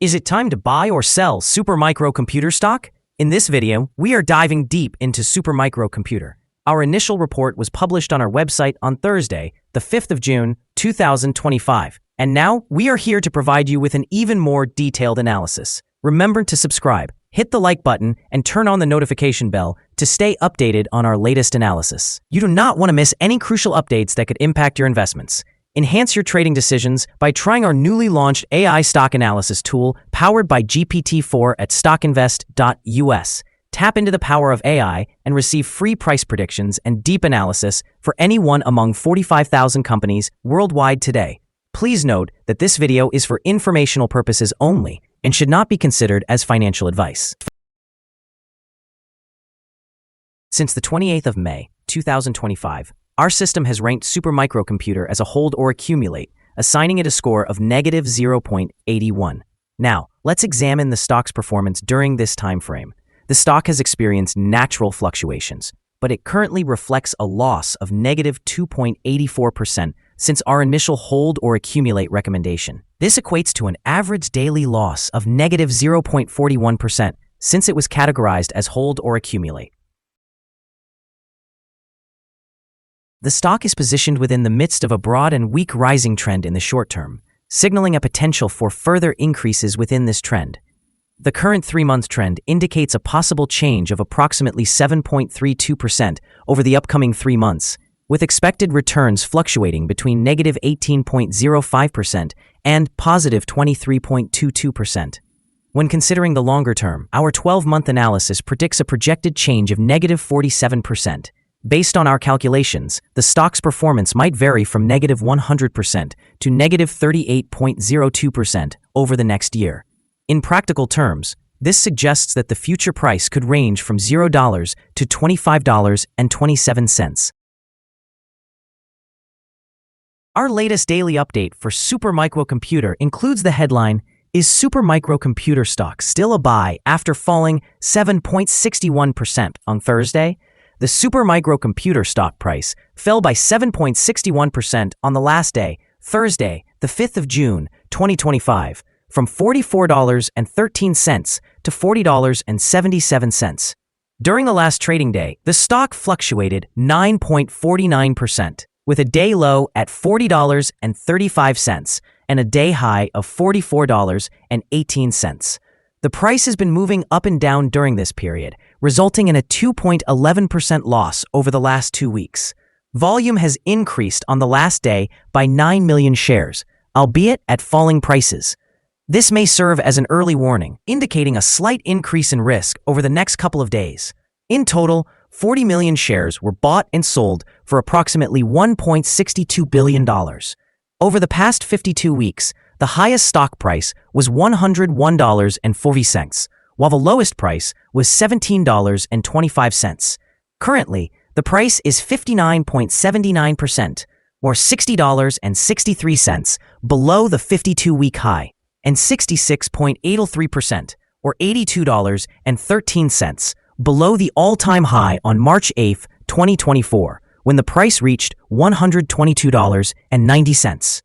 Is it time to buy or sell Supermicro Computer stock? In this video, we are diving deep into Supermicro Computer. Our initial report was published on our website on Thursday, the 5th of June, 2025. And now, we are here to provide you with an even more detailed analysis. Remember to subscribe, hit the like button, and turn on the notification bell to stay updated on our latest analysis. You do not want to miss any crucial updates that could impact your investments. Enhance your trading decisions by trying our newly launched AI stock analysis tool powered by GPT-4 at StockInvest.us. Tap into the power of AI and receive free price predictions and deep analysis for any one among 45,000 companies worldwide today. Please note that this video is for informational purposes only and should not be considered as financial advice. Since the 28th of May, 2025, our system has ranked Supermicro Computer as a hold or accumulate, assigning it a score of negative 0.81. Now, let's examine the stock's performance during this time frame. The stock has experienced natural fluctuations, but it currently reflects a loss of negative 2.84% since our initial hold or accumulate recommendation. This equates to an average daily loss of negative 0.41% since it was categorized as hold or accumulate. The stock is positioned within the midst of a broad and weak rising trend in the short term, signaling a potential for further increases within this trend. The current 3-month trend indicates a possible change of approximately 7.32% over the upcoming 3 months, with expected returns fluctuating between negative 18.05% and positive 23.22%. When considering the longer term, our 12-month analysis predicts a projected change of negative 47%. Based on our calculations, the stock's performance might vary from negative 100% to negative 38.02% over the next year. In practical terms, this suggests that the future price could range from $0 to $25.27. Our latest daily update for Supermicro Computer includes the headline, "Is Supermicro Computer stock still a buy after falling 7.61% on Thursday?" The Supermicro Computer stock price fell by 7.61% on the last day, Thursday, the 5th of June, 2025, from $44.13 to $40.77. During the last trading day, the stock fluctuated 9.49%, with a day low at $40.35 and a day high of $44.18. The price has been moving up and down during this period, resulting in a 2.11% loss over the last 2 weeks. Volume has increased on the last day by 9 million shares, albeit at falling prices. This may serve as an early warning, indicating a slight increase in risk over the next couple of days. In total, 40 million shares were bought and sold for approximately $1.62 billion. Over the past 52 weeks, the highest stock price was $101.40, while the lowest price was $17.25. Currently, the price is 59.79%, or $60.63, below the 52-week high, and 66.83%, or $82.13, below the all-time high on March 8, 2024, when the price reached $122.90.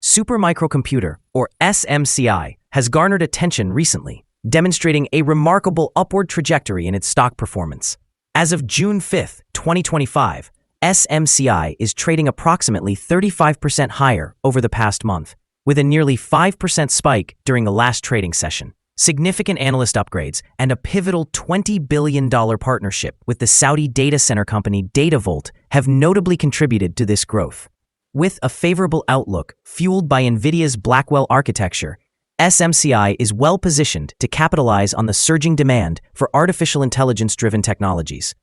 Supermicro Computer, or SMCI, has garnered attention recently, demonstrating a remarkable upward trajectory in its stock performance. As of June 5, 2025, SMCI is trading approximately 35% higher over the past month, with a nearly 5% spike during the last trading session. Significant analyst upgrades and a pivotal $20 billion partnership with the Saudi data center company DataVolt have notably contributed to this growth. With a favorable outlook fueled by NVIDIA's Blackwell architecture, SMCI is well positioned to capitalize on the surging demand for artificial intelligence-driven technologies.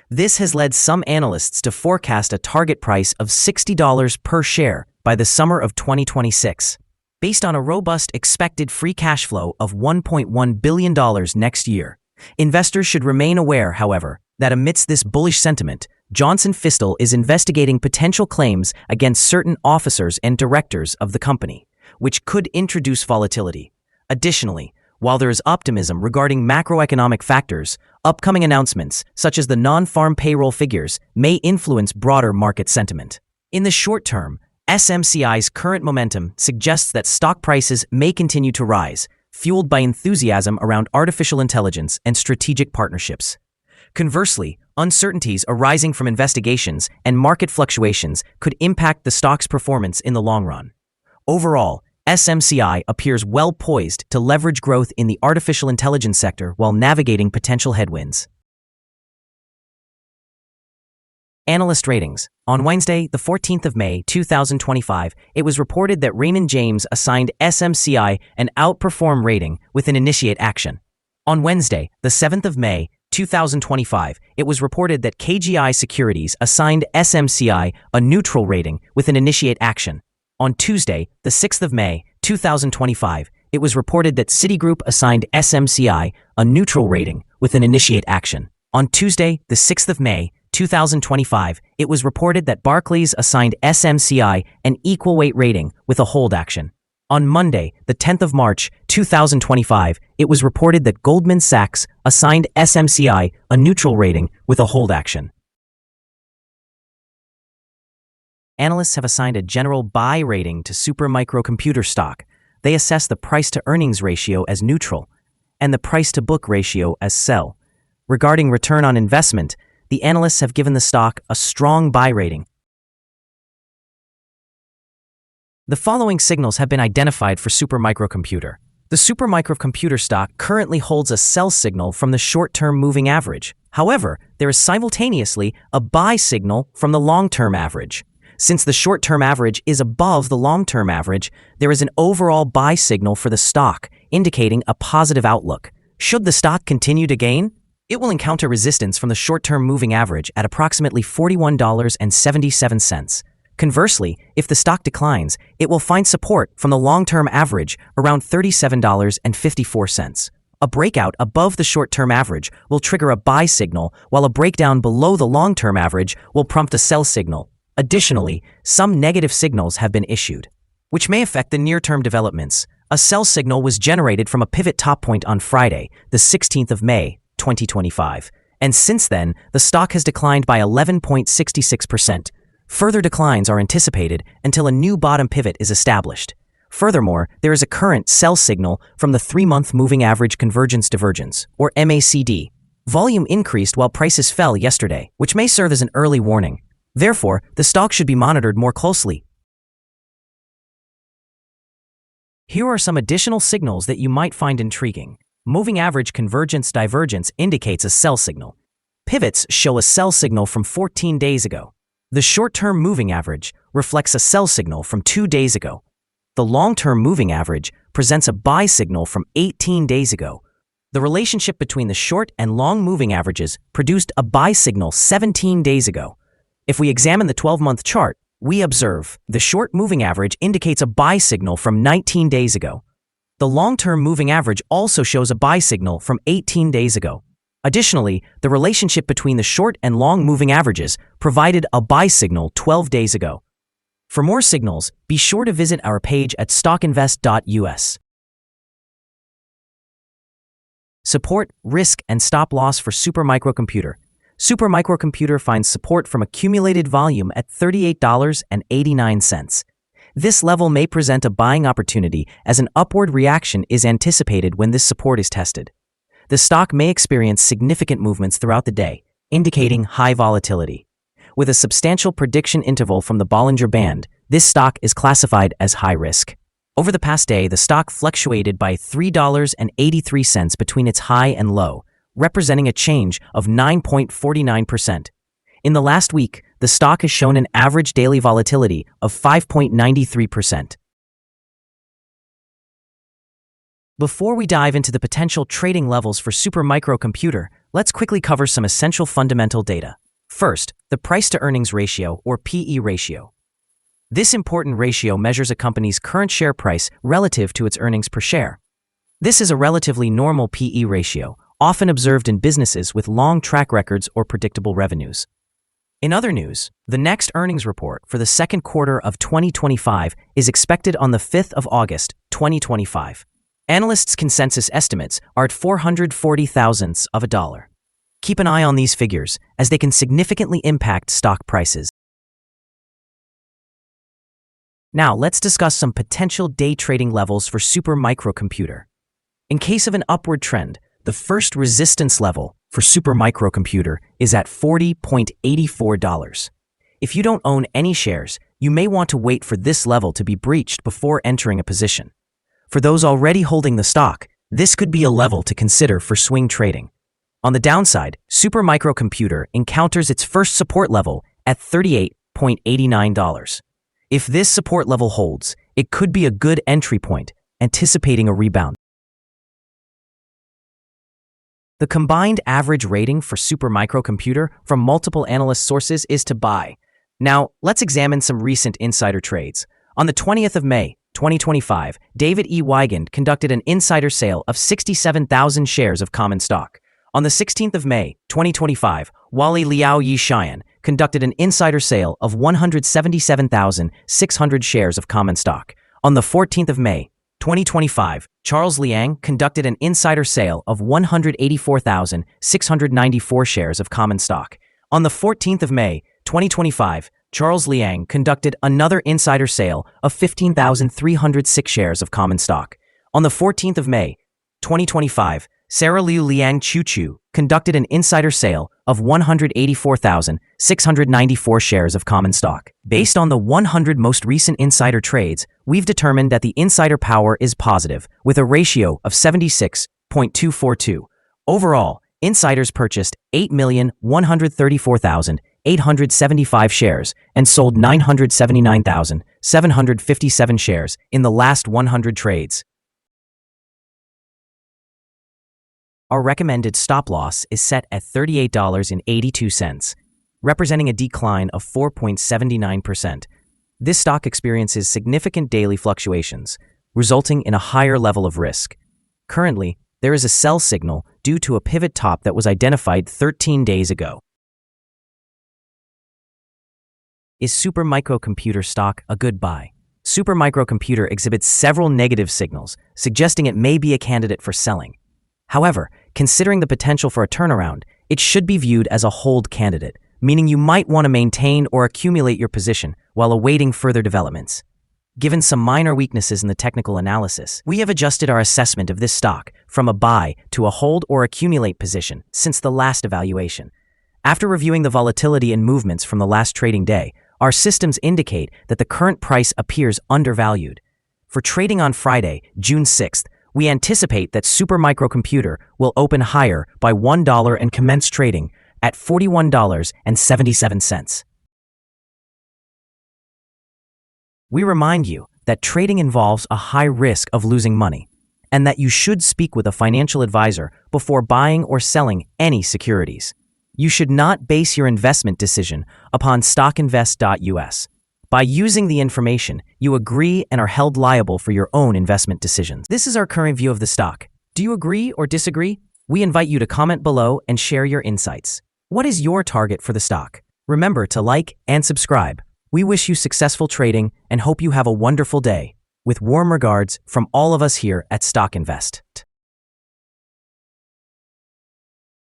This has led some analysts to forecast a target price of $60 per share by the summer of 2026. Based on a robust expected free cash flow of $1.1 billion next year, investors should remain aware, however, that amidst this bullish sentiment, Johnson Fistel is investigating potential claims against certain officers and directors of the company, which could introduce volatility. Additionally, while there is optimism regarding macroeconomic factors, upcoming announcements, such as the non-farm payroll figures, may influence broader market sentiment. In the short term, SMCI's current momentum suggests that stock prices may continue to rise, fueled by enthusiasm around artificial intelligence and strategic partnerships. Conversely, uncertainties arising from investigations and market fluctuations could impact the stock's performance in the long run. Overall, SMCI appears well poised to leverage growth in the artificial intelligence sector while navigating potential headwinds. Analyst ratings. On Wednesday, the 14th of May, 2025, it was reported that Raymond James assigned SMCI an outperform rating with an initiate action. On Wednesday, the 7th of May, 2025, it was reported that KGI Securities assigned SMCI a neutral rating with an initiate action. On Tuesday, the 6th of May, 2025, it was reported that Citigroup assigned SMCI a neutral rating with an initiate action. On Tuesday, the 6th of May, 2025, it was reported that Barclays assigned SMCI an equal weight rating with a hold action. On Monday, the 10th of March, 2025, it was reported that Goldman Sachs assigned SMCI a neutral rating with a hold action. Analysts have assigned a general buy rating to Supermicro stock. They assess the price-to-earnings ratio as neutral and the price-to-book ratio as sell. Regarding return on investment, the analysts have given the stock a strong buy rating. The following signals have been identified for Supermicro. The Supermicro stock currently holds a sell signal from the short-term moving average. However, there is simultaneously a buy signal from the long-term average. Since the short-term average is above the long-term average, there is an overall buy signal for the stock, indicating a positive outlook. Should the stock continue to gain, it will encounter resistance from the short-term moving average at approximately $41.77. Conversely, if the stock declines, it will find support from the long-term average around $37.54. A breakout above the short-term average will trigger a buy signal, while a breakdown below the long-term average will prompt a sell signal. Additionally, some negative signals have been issued, which may affect the near-term developments. A sell signal was generated from a pivot top point on Friday, the 16th of May, 2025, and since then, the stock has declined by 11.66%. Further declines are anticipated until a new bottom pivot is established. Furthermore, there is a current sell signal from the 3-month moving average convergence divergence, or MACD. Volume increased while prices fell yesterday, which may serve as an early warning. Therefore, the stock should be monitored more closely. Here are some additional signals that you might find intriguing. Moving average convergence divergence indicates a sell signal. Pivots show a sell signal from 14 days ago. The short-term moving average reflects a sell signal from 2 days ago. The long-term moving average presents a buy signal from 18 days ago. The relationship between the short and long moving averages produced a buy signal 17 days ago. If we examine the 12-month chart, we observe the short moving average indicates a buy signal from 19 days ago. The long-term moving average also shows a buy signal from 18 days ago. Additionally, the relationship between the short and long moving averages provided a buy signal 12 days ago. For more signals, be sure to visit our page at StockInvest.us. Support, risk, and stop loss for Supermicro. Supermicro finds support from accumulated volume at $38.89. This level may present a buying opportunity as an upward reaction is anticipated when this support is tested. The stock may experience significant movements throughout the day, indicating high volatility. With a substantial prediction interval from the Bollinger Band, this stock is classified as high risk. Over the past day, the stock fluctuated by $3.83 between its high and low, representing a change of 9.49%. In the last week, the stock has shown an average daily volatility of 5.93%. Before we dive into the potential trading levels for Supermicro, let's quickly cover some essential fundamental data. First, the price-to-earnings ratio, or PE ratio. This important ratio measures a company's current share price relative to its earnings per share. This is a relatively normal PE ratio, often observed in businesses with long track records or predictable revenues. In other news, the next earnings report for the second quarter of 2025 is expected on the 5th of August, 2025. Analysts' consensus estimates are at 440 thousandths of a dollar. Keep an eye on these figures, as they can significantly impact stock prices. Now, let's discuss some potential day trading levels for supermicrocomputer. In case of an upward trend, the first resistance level for supermicrocomputer is at $40.84. If you don't own any shares, you may want to wait for this level to be breached before entering a position. For those already holding the stock, this could be a level to consider for swing trading. On the downside, supermicrocomputer encounters its first support level at $38.89. If this support level holds, it could be a good entry point, anticipating a rebound. The combined average rating for supermicrocomputer from multiple analyst sources is to buy. Now, let's examine some recent insider trades. On the 20th of May, 2025, David E. Wigand conducted an insider sale of 67,000 shares of common stock. On the 16th of May, 2025, Wally Liao Yi Xian conducted an insider sale of 177,600 shares of common stock. On the 14th of May, 2025, Charles Liang conducted an insider sale of 184,694 shares of common stock. On the 14th of May, 2025, Charles Liang conducted another insider sale of 15,306 shares of common stock. On the 14th of May, 2025, Sarah Liu Liang Chu conducted an insider sale of 184,694 shares of common stock. Based on the 100 most recent insider trades, we've determined that the insider power is positive, with a ratio of 76.242. Overall, insiders purchased 8,134,875 shares and sold 979,757 shares in the last 100 trades. Our recommended stop loss is set at $38.82, representing a decline of 4.79%. This stock experiences significant daily fluctuations, resulting in a higher level of risk. Currently, there is a sell signal due to a pivot top that was identified 13 days ago. Is supermicrocomputer stock a good buy? Supermicrocomputer exhibits several negative signals, suggesting it may be a candidate for selling. However, considering the potential for a turnaround, it should be viewed as a hold candidate, meaning you might want to maintain or accumulate your position while awaiting further developments. Given some minor weaknesses in the technical analysis, we have adjusted our assessment of this stock from a buy to a hold or accumulate position since the last evaluation. After reviewing the volatility and movements from the last trading day, our systems indicate that the current price appears undervalued. For trading on Friday, June 6th, we anticipate that supermicrocomputer will open higher by $1 and commence trading at $41.77. We remind you that trading involves a high risk of losing money, and that you should speak with a financial advisor before buying or selling any securities. You should not base your investment decision upon StockInvest.us. By using the information, you agree and are held liable for your own investment decisions. This is our current view of the stock. Do you agree or disagree? We invite you to comment below and share your insights. What is your target for the stock? Remember to like and subscribe. We wish you successful trading and hope you have a wonderful day. With warm regards from all of us here at StockInvest.